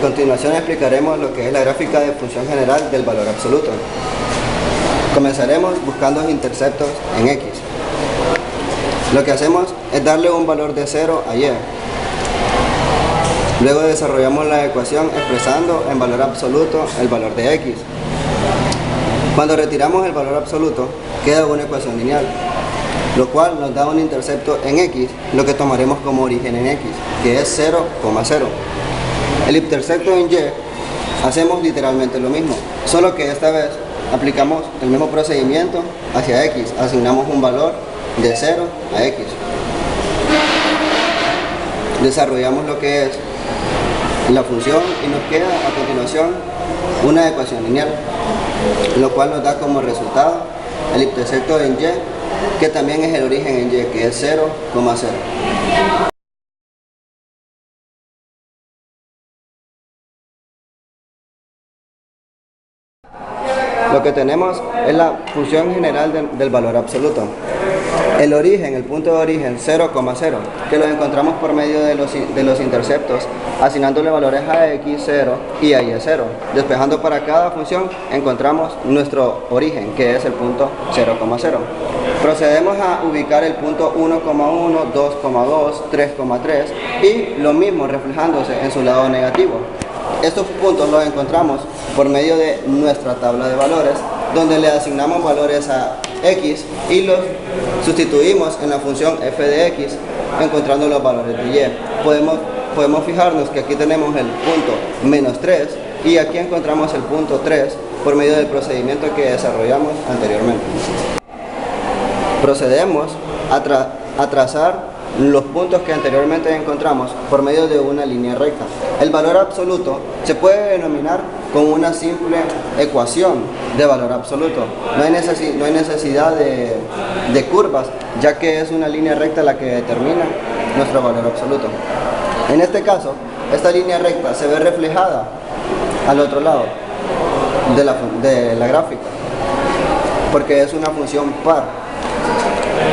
continuación explicaremos lo que es la gráfica de función general del valor absoluto. Comenzaremos buscando los interceptos en x. Lo que hacemos es darle un valor de 0 a y. Luego desarrollamos la ecuación expresando en valor absoluto el valor de x. Cuando retiramos el valor absoluto, queda una ecuación lineal, lo cual nos da un intercepto en x, lo que tomaremos como origen en x, que es 0,0. El intercepto en y, hacemos literalmente lo mismo, solo que esta vez aplicamos el mismo procedimiento hacia x, asignamos un valor de 0 a x. Desarrollamos lo que es la función y nos queda a continuación una ecuación lineal, lo cual nos da como resultado el intercepto en y, que también es el origen en y, que es 0,0. Lo que tenemos es la función general del valor absoluto. El origen, el punto de origen 0,0, que lo encontramos por medio de los interceptos, asignándole valores a x 0 y a y 0. Despejando para cada función encontramos nuestro origen, que es el punto 0,0. Procedemos a ubicar el punto 1,1, 2,2, 3,3 y lo mismo reflejándose en su lado negativo. Estos puntos los encontramos por medio de nuestra tabla de valores, donde le asignamos valores a x y los sustituimos en la función f de x, encontrando los valores de y. Podemos fijarnos que aquí tenemos el punto menos 3 y aquí encontramos el punto 3 por medio del procedimiento que desarrollamos anteriormente. Procedemos a trazar los puntos que anteriormente encontramos por medio de una línea recta. El valor absoluto se puede denominar con una simple ecuación de valor absoluto. No hay necesidad de curvas, ya que es una línea recta la que determina nuestro valor absoluto. En este caso, esta línea recta se ve reflejada al otro lado de la gráfica, porque es una función par,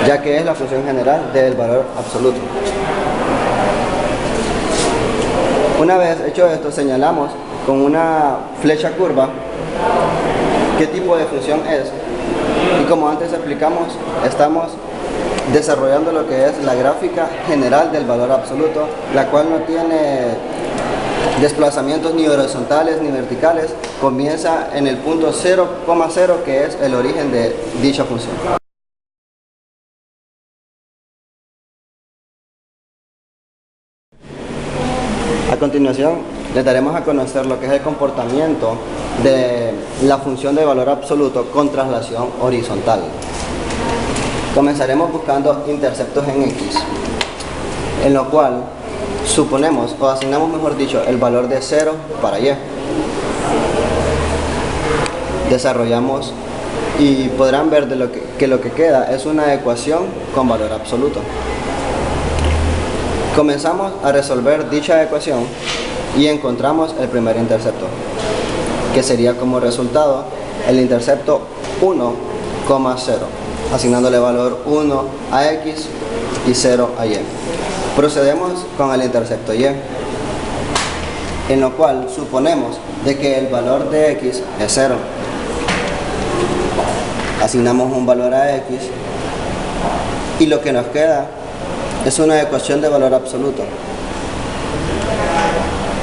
ya que es la función general del valor absoluto. Una vez hecho esto, señalamos con una flecha curva qué tipo de función es, y como antes explicamos, estamos desarrollando lo que es la gráfica general del valor absoluto, la cual no tiene desplazamientos ni horizontales ni verticales, comienza en el punto 0,0, que es el origen de dicha función. A continuación, les daremos a conocer lo que es el comportamiento de la función de valor absoluto con traslación horizontal. Comenzaremos buscando interceptos en x, en lo cual suponemos, o asignamos mejor dicho, el valor de 0 para y. Desarrollamos y podrán ver que lo que queda es una ecuación con valor absoluto. Comenzamos a resolver dicha ecuación y encontramos el primer intercepto, que sería como resultado el intercepto 1,0, asignándole valor 1 a x y 0 a y. Procedemos con el intercepto y, en lo cual suponemos de que el valor de x es 0. Asignamos un valor a x y lo que nos queda es una ecuación de valor absoluto.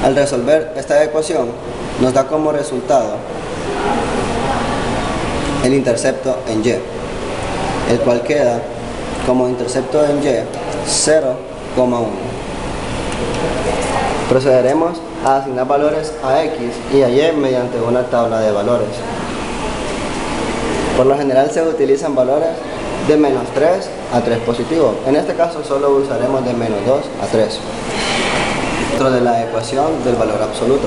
Al resolver esta ecuación, nos da como resultado el intercepto en y, el cual queda como intercepto en y 0,1. Procederemos a asignar valores a x y a y mediante una tabla de valores. Por lo general se utilizan valores de menos 3 a 3 positivo. En este caso solo usaremos de menos 2 a 3 dentro de la ecuación del valor absoluto,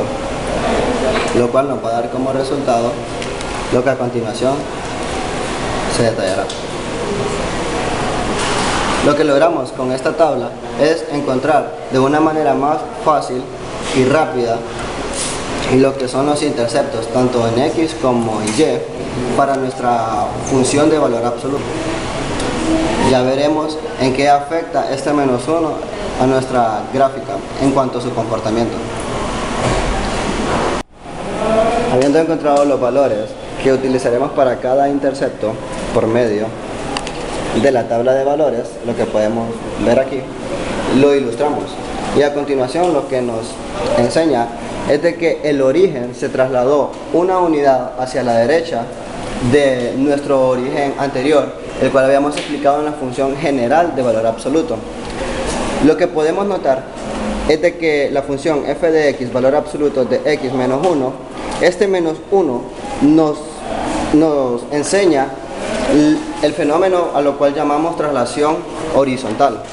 lo cual nos va a dar como resultado lo que a continuación se detallará. Lo que logramos con esta tabla es encontrar de una manera más fácil y rápida lo que son los interceptos tanto en x como en y para nuestra función de valor absoluto. Ya veremos en qué afecta este menos 1 a nuestra gráfica en cuanto a su comportamiento. Habiendo encontrado los valores que utilizaremos para cada intercepto por medio de la tabla de valores, lo que podemos ver aquí, lo ilustramos. Y a continuación lo que nos enseña es de que el origen se trasladó una unidad hacia la derecha de nuestro origen anterior, el cual habíamos explicado en la función general de valor absoluto. Lo que podemos notar es de que la función f de x, valor absoluto de x menos 1, este menos 1 nos enseña el fenómeno a lo cual llamamos traslación horizontal.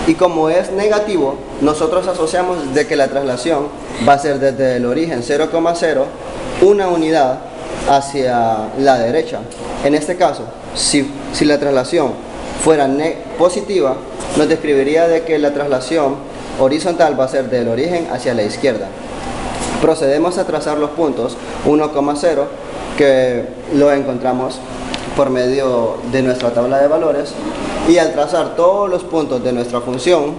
Y como es negativo, nosotros asociamos de que la traslación va a ser desde el origen 0,0 una unidad hacia la derecha. En este caso, si la traslación fuera positiva, nos describiría de que la traslación horizontal va a ser del origen hacia la izquierda. Procedemos a trazar los puntos 1,0, que lo encontramos por medio de nuestra tabla de valores, y al trazar todos los puntos de nuestra función,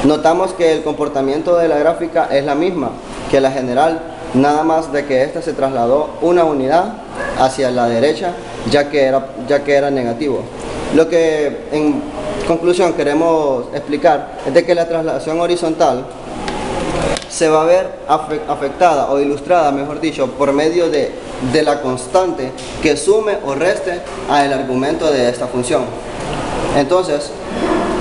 notamos que el comportamiento de la gráfica es la misma que la general, nada más de que esta se trasladó una unidad hacia la derecha, ya que era negativo. Lo que en conclusión queremos explicar es de que la traslación horizontal se va a ver afectada o ilustrada, mejor dicho, por medio de la constante que sume o reste al argumento de esta función. Entonces,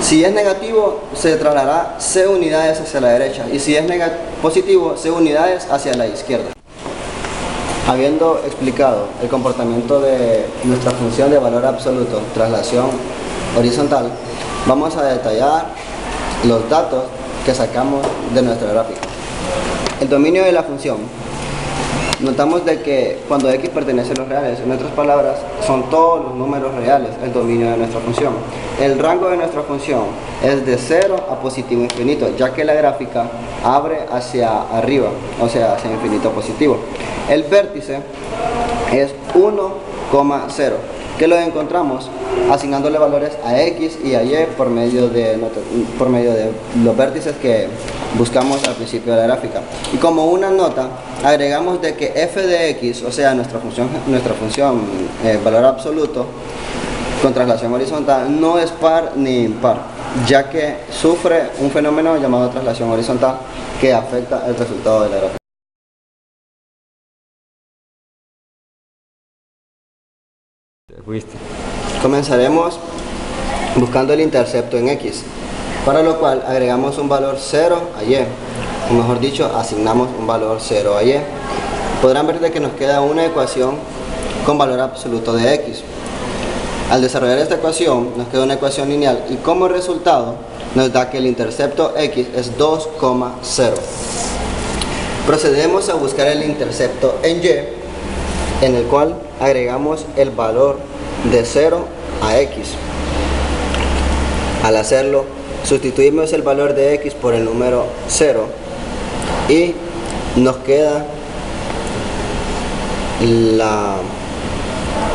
si es negativo, se trasladará c unidades hacia la derecha, y si es positivo, c unidades hacia la izquierda. Habiendo explicado el comportamiento de nuestra función de valor absoluto, traslación horizontal, vamos a detallar los datos que sacamos de nuestra gráfica. El dominio de la función. Notamos de que cuando x pertenece a los reales, en otras palabras, son todos los números reales el dominio de nuestra función. El rango de nuestra función es de 0 a positivo infinito, ya que la gráfica abre hacia arriba, o sea, hacia infinito positivo. El vértice es 1,0, que lo encontramos asignándole valores a x y a y por medio de los vértices que buscamos al principio de la gráfica. Y como una nota, agregamos de que f de x, o sea, nuestra función valor absoluto con traslación horizontal, no es par ni impar, ya que sufre un fenómeno llamado traslación horizontal que afecta el resultado de la gráfica. Comenzaremos buscando el intercepto en x, para lo cual agregamos un valor 0 a y, o mejor dicho, asignamos un valor 0 a y. Podrán ver de que nos queda una ecuación con valor absoluto de x. Al desarrollar esta ecuación nos queda una ecuación lineal, y como resultado nos da que el intercepto x es 2,0. Procedemos a buscar el intercepto en y, en el cual agregamos el valor de 0 a x. Al hacerlo, sustituimos el valor de x por el número 0 y nos queda la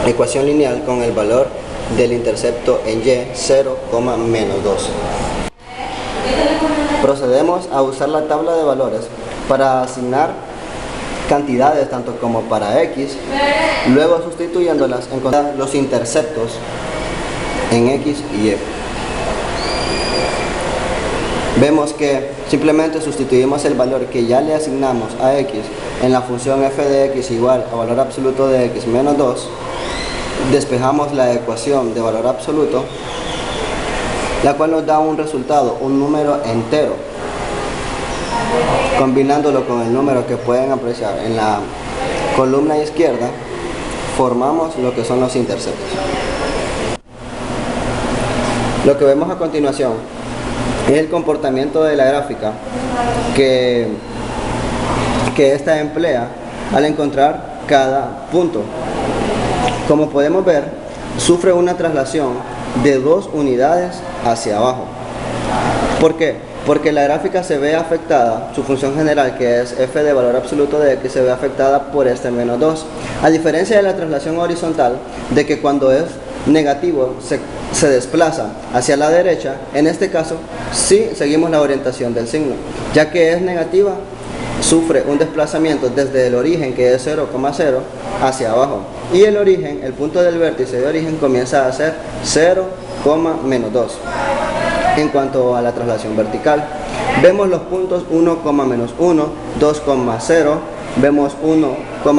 ecuación lineal con el valor del intercepto en y, 0, menos 2. Procedemos a usar la tabla de valores para asignar cantidades tanto como para x, luego sustituyéndolas encontrar los interceptos en x y y. Vemos que simplemente sustituimos el valor que ya le asignamos a x en la función f de x igual a valor absoluto de x menos 2, despejamos la ecuación de valor absoluto, la cual nos da un resultado, un número entero. Combinándolo con el número que pueden apreciar en la columna izquierda, formamos lo que son los interceptos. Lo que vemos a continuación es el comportamiento de la gráfica que ésta emplea al encontrar cada punto. Como podemos ver, sufre una traslación de 2 unidades hacia abajo. ¿Por qué? Porque la gráfica se ve afectada, su función general, que es f de valor absoluto de x, se ve afectada por este menos 2. A diferencia de la traslación horizontal, de que cuando es negativo se desplaza hacia la derecha, en este caso sí seguimos la orientación del signo. Ya que es negativa, sufre un desplazamiento desde el origen, que es 0,0, hacia abajo. Y el origen, el punto del vértice de origen, comienza a ser 0, menos 2. En cuanto a la traslación vertical, vemos los puntos 1, menos 1, 2, 0, vemos 1,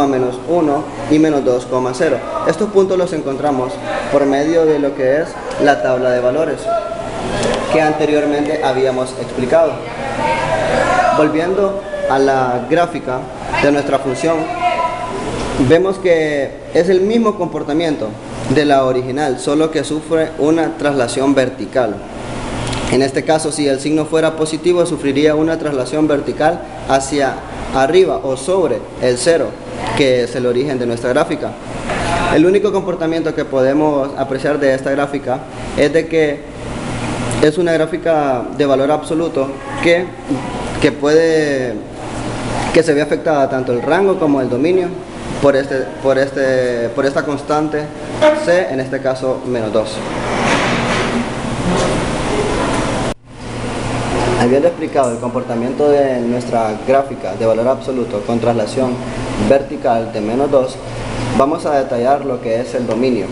menos 1 y menos 2,0. Estos puntos los encontramos por medio de lo que es la tabla de valores que anteriormente habíamos explicado. Volviendo a la gráfica de nuestra función, vemos que es el mismo comportamiento de la original, solo que sufre una traslación vertical. En este caso, si el signo fuera positivo, sufriría una traslación vertical hacia arriba o sobre el 0, que es el origen de nuestra gráfica. El único comportamiento que podemos apreciar de esta gráfica es de que es una gráfica de valor absoluto que se ve afectada tanto el rango como el dominio por esta constante C, en este caso menos 2. Habiendo explicado el comportamiento de nuestra gráfica de valor absoluto con traslación vertical de menos 2, vamos a detallar lo que es el dominio,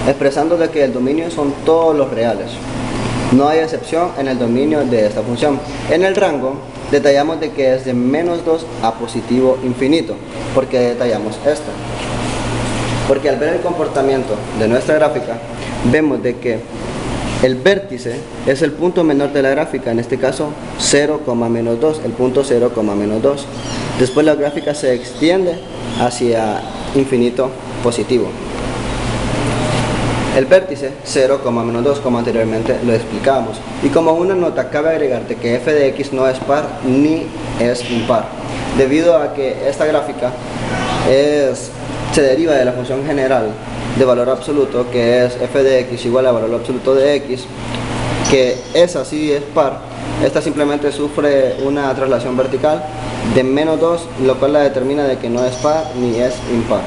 expresando de que el dominio son todos los reales. No hay excepción en el dominio de esta función. En el rango detallamos de que es de menos 2 a positivo infinito. ¿Por qué detallamos esto? Porque al ver el comportamiento de nuestra gráfica, vemos de que el vértice es el punto menor de la gráfica, en este caso 0, menos 2, el punto 0, menos 2. Después la gráfica se extiende hacia infinito positivo. El vértice 0, menos 2, como anteriormente lo explicábamos. Y como una nota, cabe agregarte que f de x no es par ni es impar, debido a que esta gráfica se deriva de la función general de valor absoluto, que es f de x igual a valor absoluto de x, que esa sí es par. Esta simplemente sufre una traslación vertical de menos 2, lo cual la determina de que no es par ni es impar.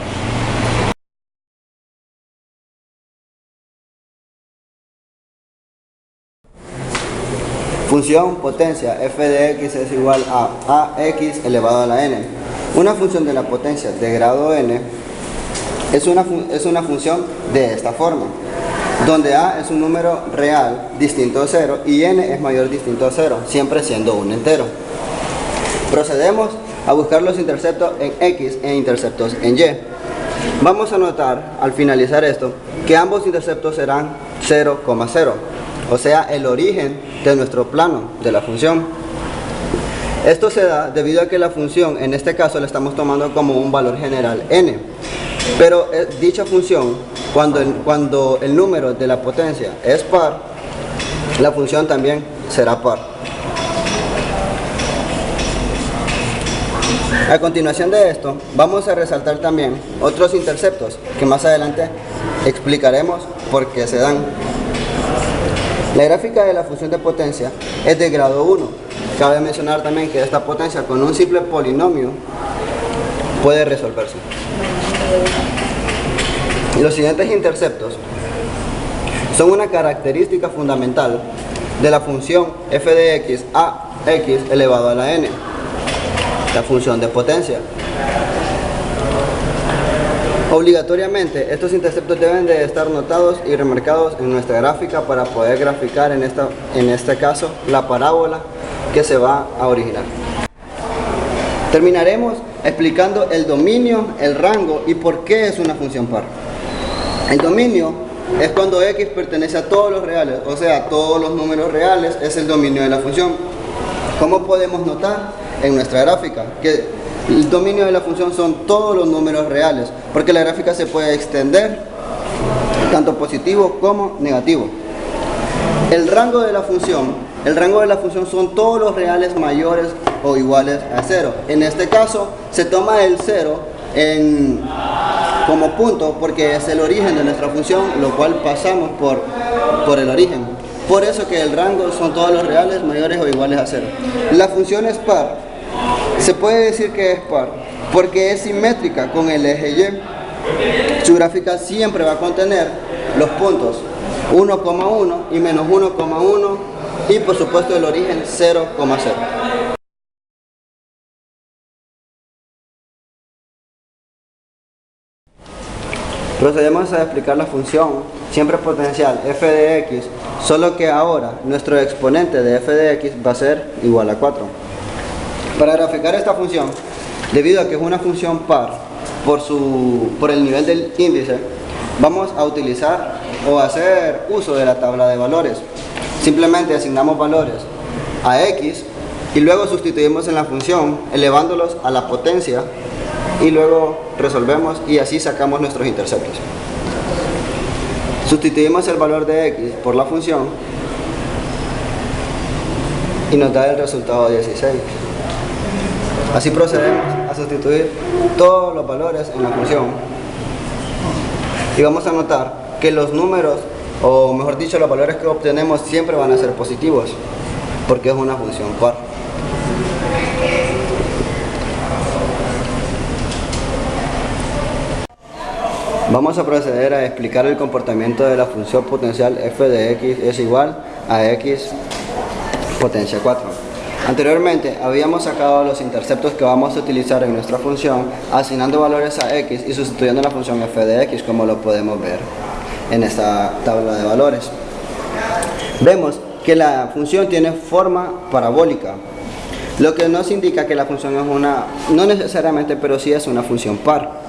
Función potencia f de x es igual a ax elevado a la n. Una función de la potencia de grado n es una función de esta forma, donde a es un número real distinto a 0 y n es mayor distinto a 0, siempre siendo un entero. Procedemos a buscar los interceptos en x e interceptos en y. Vamos a notar al finalizar esto que ambos interceptos serán 0, 0, o sea, el origen de nuestro plano de la función. Esto se da debido a que la función, en este caso, la estamos tomando como un valor general n. Pero dicha función, cuando el número de la potencia es par, la función también será par. A continuación de esto, vamos a resaltar también otros interceptos que más adelante explicaremos por qué se dan. La gráfica de la función de potencia es de grado 1. Cabe mencionar también que esta potencia con un simple polinomio puede resolverse. Los siguientes interceptos son una característica fundamental de la función f de x a x elevado a la n, la función de potencia. Obligatoriamente, estos interceptos deben de estar notados y remarcados en nuestra gráfica para poder graficar en este caso la parábola que se va a originar. Terminaremos explicando el dominio, el rango y por qué es una función par. El dominio es cuando x pertenece a todos los reales, o sea, todos los números reales es el dominio de la función. ¿Cómo podemos notar en nuestra gráfica? Que el dominio de la función son todos los números reales, porque la gráfica se puede extender tanto positivo como negativo. El rango de la función son todos los reales mayores o iguales a 0. En este caso se toma el 0 como punto porque es el origen de nuestra función, lo cual pasamos por el origen. Por eso que el rango son todos los reales mayores o iguales a 0. La función es par. Se puede decir que es par porque es simétrica con el eje Y. Su gráfica siempre va a contener los puntos 1,1 y menos 1,1 y por supuesto el origen 0,0. Procedemos a explicar la función siempre potencial f de x, solo que ahora nuestro exponente de f de x va a ser igual a 4. Para graficar esta función, debido a que es una función par por el nivel del índice, vamos a utilizar o hacer uso de la tabla de valores. Simplemente asignamos valores a x y luego sustituimos en la función elevándolos a la potencia y luego resolvemos y así sacamos nuestros interceptos. Sustituimos el valor de x por la función y nos da el resultado 16. Así procedemos a sustituir todos los valores en la función y vamos a notar que los números, o mejor dicho, los valores que obtenemos siempre van a ser positivos porque es una función par. Vamos a proceder a explicar el comportamiento de la función potencial f de x es igual a x potencia 4. Anteriormente habíamos sacado los interceptos que vamos a utilizar en nuestra función asignando valores a x y sustituyendo la función f de x, como lo podemos ver en esta tabla de valores. Vemos que la función tiene forma parabólica, lo que nos indica que la función es no necesariamente, pero sí es una función par.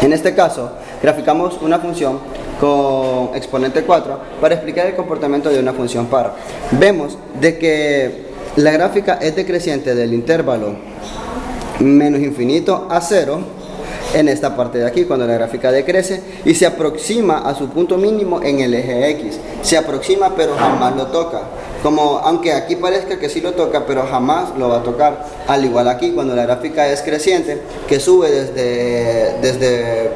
En este caso, graficamos una función con exponente 4 para explicar el comportamiento de una función par. Vemos de que la gráfica es decreciente del intervalo menos infinito a 0 en esta parte de aquí, cuando la gráfica decrece y se aproxima a su punto mínimo en el eje X. Se aproxima pero jamás lo toca. Aunque aquí parezca que sí lo toca, pero jamás lo va a tocar. Al igual aquí, cuando la gráfica es creciente, que sube desde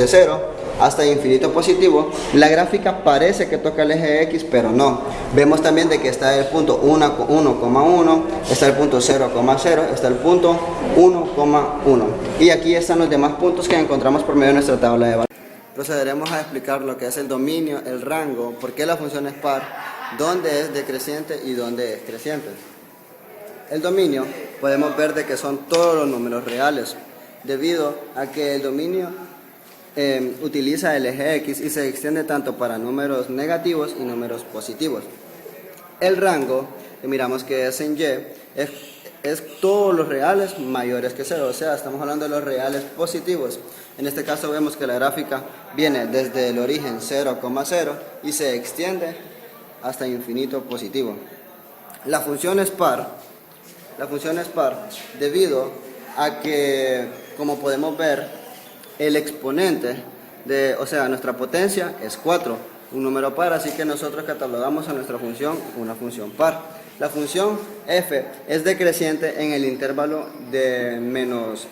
0 hasta infinito positivo, la gráfica parece que toca el eje X, pero no. Vemos también de que está el punto 1,1, está el punto 0,0, está el punto 1,1. Y aquí están los demás puntos que encontramos por medio de nuestra tabla de valores. Procederemos a explicar lo que es el dominio, el rango, por qué la función es par, dónde es decreciente y dónde es creciente. El dominio podemos ver de que son todos los números reales, debido a que el dominio utiliza el eje X y se extiende tanto para números negativos y números positivos. El rango, que miramos que es en Y, es todos los reales mayores que 0, o sea, estamos hablando de los reales positivos. En este caso vemos que la gráfica viene desde el origen 0,0 y se extiende hasta infinito positivo. La función es par debido a que, como podemos ver, el exponente o sea, nuestra potencia es 4, un número par, así que nosotros catalogamos a nuestra función una función par. La función f es decreciente en el intervalo de menos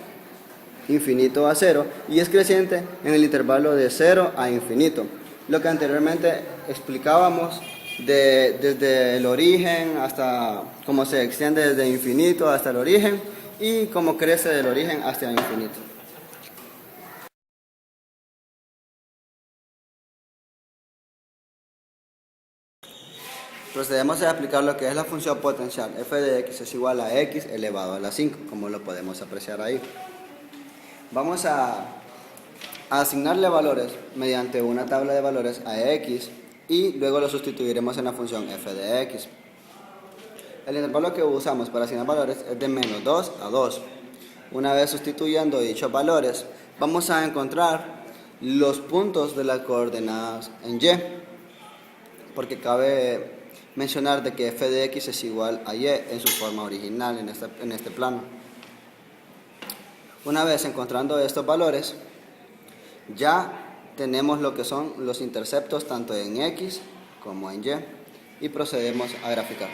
infinito a 0 y es creciente en el intervalo de 0 a infinito. Lo que anteriormente explicábamos desde el origen hasta cómo se extiende desde infinito hasta el origen y cómo crece del origen hasta infinito. Procedemos a aplicar lo que es la función potencial f de x es igual a x elevado a la 5, como lo podemos apreciar ahí. Vamos a asignarle valores mediante una tabla de valores a x y luego lo sustituiremos en la función f de x. El intervalo que usamos para asignar valores es de menos 2 a 2. Una vez sustituyendo dichos valores, vamos a encontrar los puntos de las coordenadas en y, porque cabe mencionar de que f de x es igual a y en su forma original en este plano. Una vez encontrando estos valores, ya tenemos lo que son los interceptos tanto en x como en y procedemos a graficar.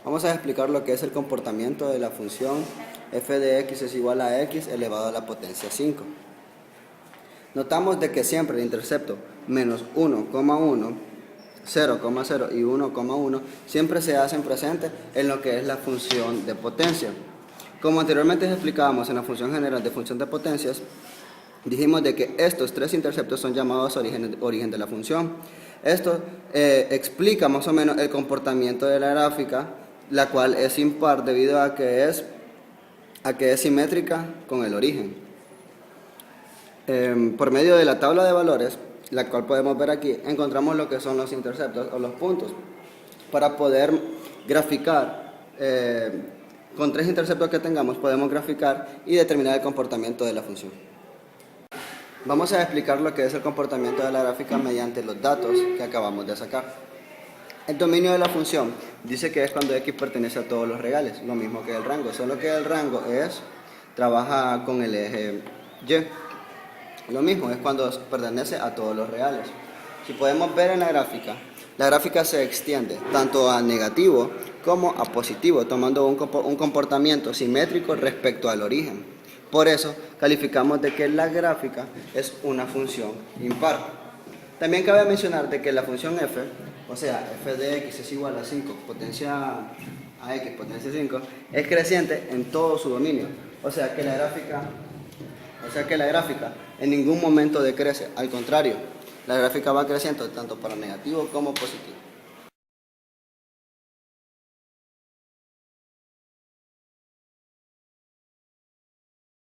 Vamos a explicar lo que es el comportamiento de la función f de x es igual a x elevado a la potencia 5. Notamos de que siempre el intercepto menos 1,1, 0,0 y 1,1 siempre se hacen presentes en lo que es la función de potencia. Como anteriormente explicábamos en la función general de función de potencias, dijimos de que estos tres interceptos son llamados origen de la función. Esto explica más o menos el comportamiento de la gráfica, la cual es impar debido a que es simétrica con el origen. Por medio de la tabla de valores, la cual podemos ver aquí, encontramos lo que son los interceptos o los puntos. Para poder graficar, con 3 interceptos que tengamos, podemos graficar y determinar el comportamiento de la función. Vamos a explicar lo que es el comportamiento de la gráfica mediante los datos que acabamos de sacar. El dominio de la función dice que es cuando x pertenece a todos los reales, lo mismo que el rango, solo que el rango trabaja con el eje y. Lo mismo es cuando pertenece a todos los reales. Si podemos ver en la gráfica se extiende tanto a negativo como a positivo, tomando un comportamiento simétrico respecto al origen. Por eso calificamos de que la gráfica es una función impar. También cabe mencionar de que la función f, o sea, f de x es igual a 5 potencia a x potencia 5, es creciente en todo su dominio. O sea que la gráfica en ningún momento decrece, al contrario, la gráfica va creciendo tanto para negativo como positivo.